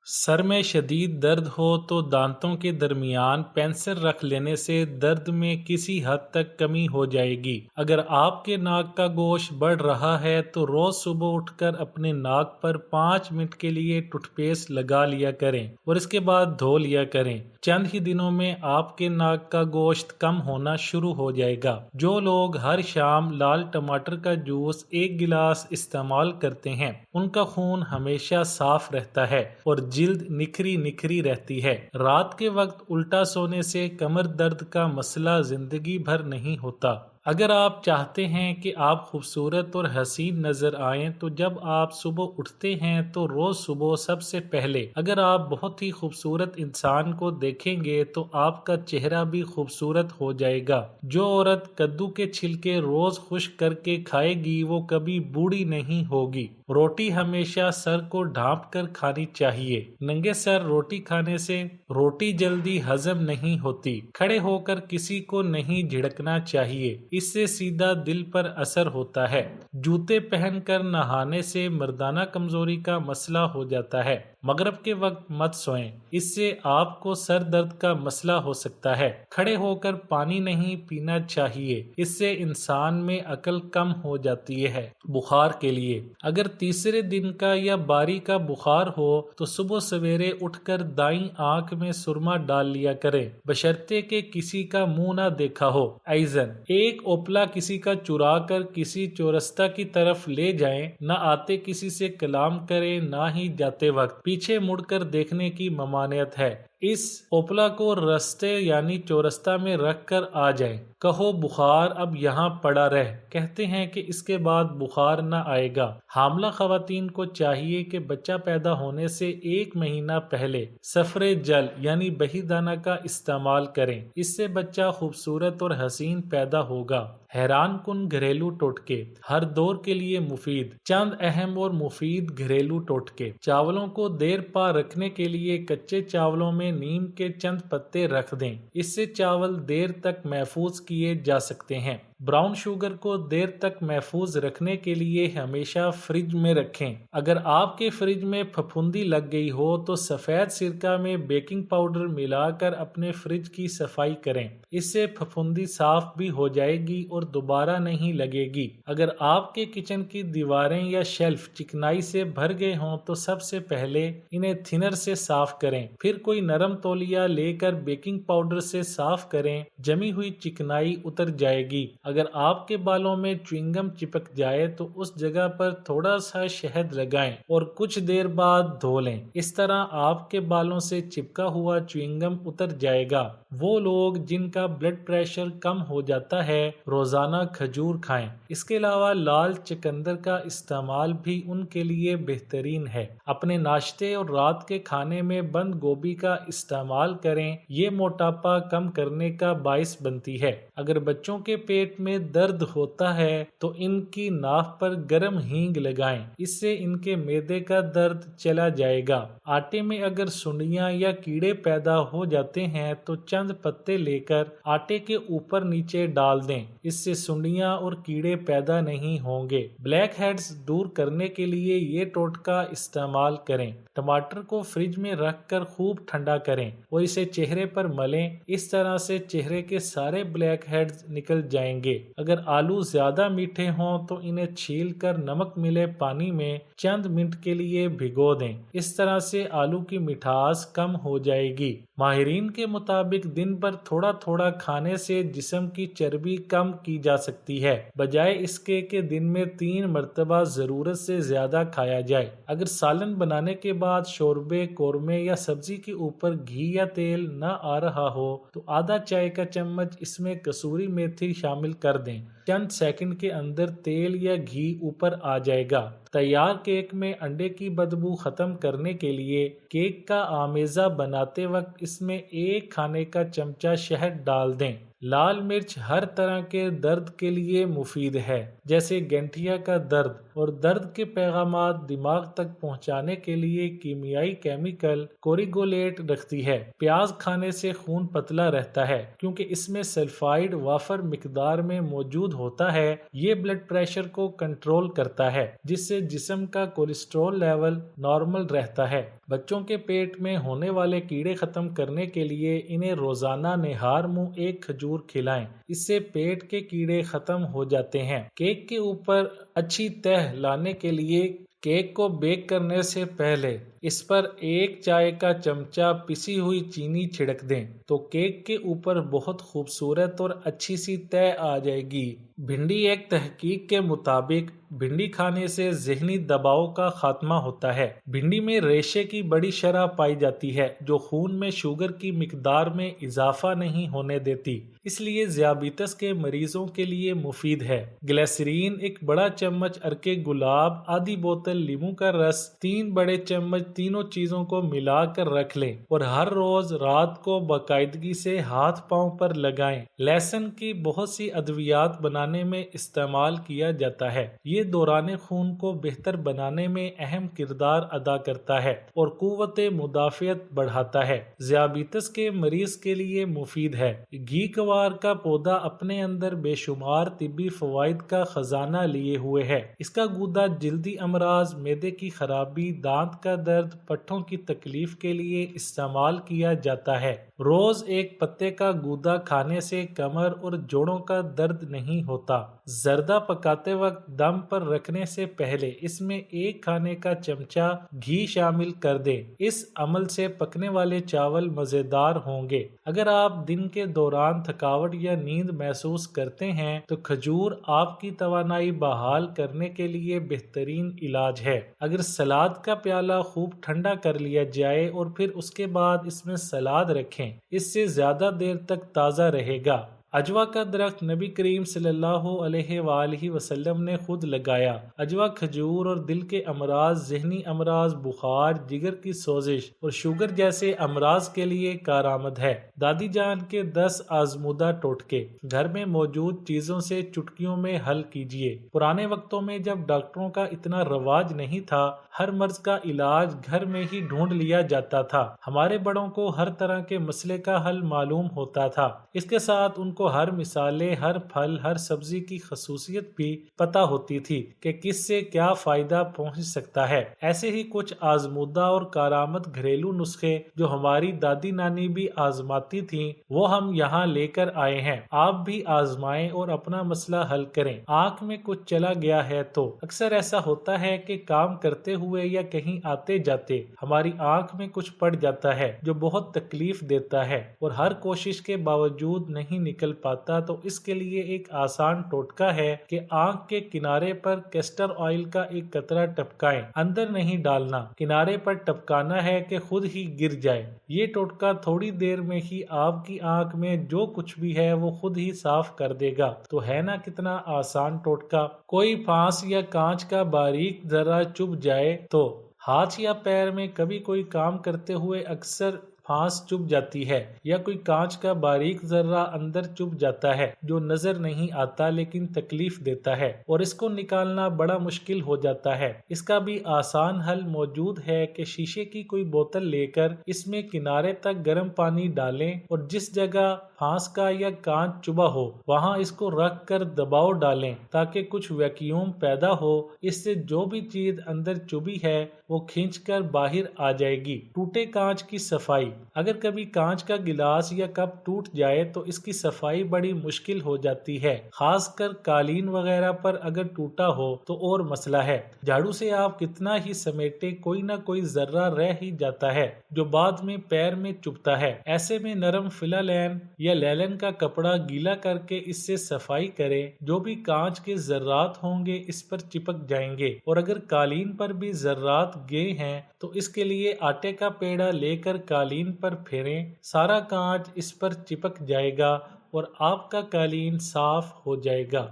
سر میں شدید درد ہو تو دانتوں کے درمیان پینسل رکھ لینے سے درد میں کسی حد تک کمی ہو جائے گی۔ اگر آپ کے ناک کا گوشت بڑھ رہا ہے تو روز صبح اٹھ کر اپنے ناک پر 5 منٹ کے لیے ٹوتھ پیسٹ لگا لیا کریں اور اس کے بعد دھو لیا کریں۔ چند ہی دنوں میں آپ کے ناک کا گوشت کم ہونا شروع ہو جائے گا۔ جو لوگ ہر شام لال ٹماٹر کا جوس 1 گلاس استعمال کرتے ہیں ان کا خون ہمیشہ صاف رہتا ہے اور جلد نکھری رہتی ہے۔ رات کے وقت الٹا سونے سے کمر درد کا مسئلہ زندگی بھر نہیں ہوتا۔ اگر آپ چاہتے ہیں کہ آپ خوبصورت اور حسین نظر آئیں تو جب آپ صبح اٹھتے ہیں تو روز صبح سب سے پہلے اگر آپ بہت ہی خوبصورت انسان کو دیکھیں گے تو آپ کا چہرہ بھی خوبصورت ہو جائے گا۔ جو عورت کدو کے چھلکے روز خشک کر کے کھائے گی وہ کبھی بوڑھی نہیں ہوگی۔ روٹی ہمیشہ سر کو ڈھانپ کر کھانی چاہیے۔ ننگے سر روٹی کھانے سے روٹی جلدی ہضم نہیں ہوتی۔ کھڑے ہو کر کسی کو نہیں جھڑکنا چاہیے، اس سے سیدھا دل پر اثر ہوتا ہے۔ جوتے پہن کر نہانے سے مردانہ کمزوری کا مسئلہ ہو جاتا ہے۔ مغرب کے وقت مت سوئیں، اس سے آپ کو سر درد کا مسئلہ ہو سکتا ہے۔ کھڑے ہو کر پانی نہیں پینا چاہیے، اس سے انسان میں عقل کم ہو جاتی ہے۔ بخار کے لیے اگر تیسرے دن کا یا باری کا بخار ہو تو صبح سویرے اٹھ کر دائیں آنکھ میں سرما ڈال لیا کریں، بشرطے کہ کسی کا منہ نہ دیکھا ہو۔ ایزن ایک اوپلا کسی کا چرا کر کسی چورستہ کی طرف لے جائیں، نہ آتے کسی سے کلام کریں نہ ہی جاتے وقت پیچھے مڑ کر دیکھنے کی ممانعت ہے۔ اس اوپلا کو رستے یعنی چورستہ میں رکھ کر آ جائیں، کہو بخار اب یہاں پڑا رہ، کہتے ہیں کہ اس کے بعد بخار نہ آئے گا۔ حاملہ خواتین کو چاہیے کہ بچہ پیدا ہونے سے 1 مہینہ پہلے صفرے جل یعنی بہی دانہ کا استعمال کریں، اس سے بچہ خوبصورت اور حسین پیدا ہوگا۔ حیران کن گھریلو ٹوٹکے ہر دور کے لیے مفید۔ چند اہم اور مفید گھریلو ٹوٹکے۔ چاولوں کو دیر پا رکھنے کے لیے کچے چاولوں میں نیم کے چند پتے رکھ دیں، اس سے چاول دیر تک محفوظ کیے جا سکتے ہیں۔ براؤن شوگر کو دیر تک محفوظ رکھنے کے لیے ہمیشہ فریج میں رکھیں۔ اگر آپ کے فریج میں پھپھوندی لگ گئی ہو تو سفید سرکہ میں بیکنگ پاؤڈر ملا کر اپنے فریج کی صفائی کریں، اس سے پھپھوندی صاف بھی ہو جائے گی اور دوبارہ نہیں لگے گی۔ اگر آپ کے کچن کی دیواریں یا شیلف چکنائی سے بھر گئے ہوں تو سب سے پہلے انہیں تھنر سے صاف کریں، پھر کوئی نرم تولیہ لے کر بیکنگ پاؤڈر سے صاف کریں، جمی ہوئی چکنائی اتر جائے گی۔ اگر آپ کے بالوں میں چوئنگم چپک جائے تو اس جگہ پر تھوڑا سا شہد لگائیں اور کچھ دیر بعد دھو لیں، اس طرح آپ کے بالوں سے چپکا ہوا چوئنگم اتر جائے گا۔ وہ لوگ جن کا بلڈ پریشر کم ہو جاتا ہے روزانہ کھجور کھائیں، اس کے علاوہ لال چقندر کا استعمال بھی ان کے لیے بہترین ہے۔ اپنے ناشتے اور رات کے کھانے میں بند گوبھی کا استعمال کریں، یہ موٹاپا کم کرنے کا باعث بنتی ہے۔ اگر بچوں کے پیٹ میں درد ہوتا ہے تو ان کی ناف پر گرم ہینگ لگائیں، اس سے ان کے معدے کا درد چلا جائے گا۔ آٹے میں اگر سنڈیاں یا کیڑے پیدا ہو جاتے ہیں تو چند پتے لے کر آٹے کے اوپر نیچے ڈال دیں، اس سے سنڈیاں اور کیڑے پیدا نہیں ہوں گے۔ بلیک ہیڈز دور کرنے کے لیے یہ ٹوٹکا استعمال کریں۔ ٹماٹر کو فریج میں رکھ کر خوب ٹھنڈا کریں اور اسے چہرے پر ملیں، اس طرح سے چہرے کے سارے بلیک ہیڈز نکل جائیں گے۔ اگر آلو زیادہ میٹھے ہوں تو انہیں چھیل کر نمک ملے پانی میں چند منٹ کے لیے بھگو دیں، اس طرح سے آلو کی مٹھاس کم ہو جائے گی۔ ماہرین کے مطابق دن بھر تھوڑا تھوڑا کھانے سے جسم کی چربی کم کی جا سکتی ہے، بجائے اس کے کہ دن میں 3 مرتبہ ضرورت سے زیادہ کھایا جائے۔ اگر سالن بنانے کے بعد شوربے، قورمے یا سبزی کے اوپر گھی یا تیل نہ آ رہا ہو تو آدھا چائے کا چمچ اس میں کسوری میتھی شامل کر دیں، چند سیکنڈ کے اندر تیل یا گھی اوپر آ جائے گا۔ تیار کیک میں انڈے کی بدبو ختم کرنے کے لیے کیک کا آمیزہ بناتے وقت اس میں 1 کھانے کا چمچہ شہد ڈال دیں۔ لال مرچ ہر طرح کے درد کے لیے مفید ہے۔ جیسے گنٹھیا کا درد، اور درد کے پیغامات دماغ تک پہنچانے کے لیے کیمیائی کیمیکل کوریگولیٹ رکھتی ہے۔ پیاز کھانے سے خون پتلا رہتا ہے کیونکہ اس میں سلفائڈ وافر مقدار میں موجود ہوتا ہے۔ یہ بلڈ پریشر کو کنٹرول کرتا ہے جس سے جسم کا کولیسٹرول لیول نارمل رہتا ہے۔ بچوں کے پیٹ میں ہونے والے کیڑے ختم کرنے کے لیے انہیں روزانہ نہار منہ ایک کھجور کھلائیں، اس سے پیٹ کے کیڑے ختم ہو جاتے ہیں۔ کیک کے اوپر اچھی تہ لانے کے لیے کیک کو بیک کرنے سے پہلے اس پر 1 چائے کا چمچہ پسی ہوئی چینی چھڑک دیں تو کیک کے اوپر بہت خوبصورت اور اچھی سی تہ آ جائے گی۔ بھنڈی، ایک تحقیق کے مطابق بھنڈی کھانے سے ذہنی دباؤ کا خاتمہ ہوتا ہے۔ بھنڈی میں ریشے کی بڑی شرح پائی جاتی ہے جو خون میں شوگر کی مقدار میں اضافہ نہیں ہونے دیتی، اس لیے ذیابیطس کے مریضوں کے لیے مفید ہے۔ گلیسرین، ایک بڑا چمچ عرق گلاب، آدھی بوتل لیموں کا رس، 3 بڑے چمچ تینوں چیزوں کو ملا کر رکھ لیں اور ہر روز رات کو باقاعدگی سے ہاتھ پاؤں پر لگائیں۔ لہسن کی بہت سی ادویات بنانے میں استعمال کیا جاتا ہے۔ یہ دوران خون کو بہتر بنانے میں اہم کردار ادا کرتا ہے اور قوت مدافعت بڑھاتا ہے۔ ذیابیطس کے مریض کے لیے مفید ہے۔ گھی کوار کا پودا اپنے اندر بے شمار طبی فوائد کا خزانہ لیے ہوئے ہے۔ اس کا گودا جلدی امراض، معدے کی خرابی، دانت کا درد، پٹھوں کی تکلیف کے لیے استعمال کیا جاتا ہے۔ روز ایک پتے کا گودا کھانے سے کمر اور جوڑوں کا درد نہیں ہوتا۔ زردہ پکاتے وقت دم پر رکھنے سے پہلے اس میں 1 کھانے کا چمچہ گھی شامل کر دیں۔ اس عمل سے پکنے والے چاول مزیدار ہوں گے۔ اگر آپ دن کے دوران تھکاوٹ یا نیند محسوس کرتے ہیں تو کھجور آپ کی توانائی بحال کرنے کے لیے بہترین علاج ہے۔ اگر سلاد کا پیالہ خوب ٹھنڈا کر لیا جائے اور پھر اس کے بعد اس میں سلاد رکھیں، اس سے زیادہ دیر تک تازہ رہے گا۔ اجوا کا درخت نبی کریم صلی اللہ علیہ وآلہ وسلم نے خود لگایا۔ اجوا کھجور اور دل کے امراض، ذہنی امراض، بخار، جگر کی سوزش اور شوگر جیسے امراض کے لیے کارآمد ہے۔ دادی جان کے 10 آزمودہ ٹوٹکے گھر میں موجود چیزوں سے چٹکیوں میں حل کیجیے۔ پرانے وقتوں میں جب ڈاکٹروں کا اتنا رواج نہیں تھا، ہر مرض کا علاج گھر میں ہی ڈھونڈ لیا جاتا تھا۔ ہمارے بڑوں کو ہر طرح کے مسئلے کا حل معلوم ہوتا تھا، اس کے ساتھ ان کو ہر مثالے، ہر پھل، ہر سبزی کی خصوصیت بھی پتہ ہوتی تھی کہ کس سے کیا فائدہ پہنچ سکتا ہے۔ ایسے ہی کچھ آزمودہ اور کارآمد گھریلو نسخے جو ہماری دادی نانی بھی آزماتی تھیں، وہ ہم یہاں لے کر آئے ہیں۔ آپ بھی آزمائیں اور اپنا مسئلہ حل کریں۔ آنکھ میں کچھ چلا گیا ہے تو اکثر ایسا ہوتا ہے کہ کام کرتے ہوئے یا کہیں آتے جاتے ہماری آنکھ میں کچھ پڑ جاتا ہے جو بہت تکلیف دیتا ہے اور ہر کوشش کے باوجود نہیں نکل پاتا، تو اس کے لیے ایک آسان ٹوٹکا ہے کہ آنکھ کے کنارے پر کیسٹر آئل کا ایک قطرہ ٹپکائیں، اندر نہیں ڈالنا، کنارے پر ٹپکانا ہے کہ خود ہی گر جائے۔ یہ ٹوٹکا تھوڑی دیر میں ہی آپ کی آنکھ میں جو کچھ بھی ہے وہ خود ہی صاف کر دے گا۔ تو ہے نا کتنا آسان ٹوٹکا۔ کوئی پھانس یا کانچ کا باریک ذرہ چبھ جائے تو ہاتھ یا پیر میں کبھی کوئی کام کرتے ہوئے اکثر پھانس چبھ جاتی ہے، یا کوئی کانچ کا باریک ذرہ اندر چبھ جاتا ہے جو نظر نہیں آتا لیکن تکلیف دیتا ہے اور اس کو نکالنا بڑا مشکل ہو جاتا ہے۔ اس کا بھی آسان حل موجود ہے کہ شیشے کی کوئی بوتل لے کر اس میں کنارے تک گرم پانی ڈالیں اور جس جگہ پھانس کا یا کانچ چبھا ہو وہاں اس کو رکھ کر دباؤ ڈالیں تاکہ کچھ ویکیوم پیدا ہو۔ اس سے جو بھی چیز اندر چبھی ہے وہ کھینچ کر باہر آ جائے گی۔ ٹوٹے کانچ کی صفائی۔ اگر کبھی کانچ کا گلاس یا کپ ٹوٹ جائے تو اس کی صفائی بڑی مشکل ہو جاتی ہے، خاص کر قالین وغیرہ پر اگر ٹوٹا ہو تو اور مسئلہ ہے۔ جھاڑو سے آپ کتنا ہی سمیٹے کوئی نہ کوئی ذرہ رہ ہی جاتا ہے جو بعد میں پیر میں چبھتا ہے۔ ایسے میں نرم فلالین یا لینن کا کپڑا گیلا کر کے اس سے صفائی کریں، جو بھی کانچ کے ذرات ہوں گے اس پر چپک جائیں گے، اور اگر قالین پر بھی ذرات گئے ہیں تو اس کے لیے آٹے کا پیڑا لے کر قالین پر پھیریں، سارا کانچ اس پر چپک جائے گا اور آپ کا قالین صاف ہو جائے گا۔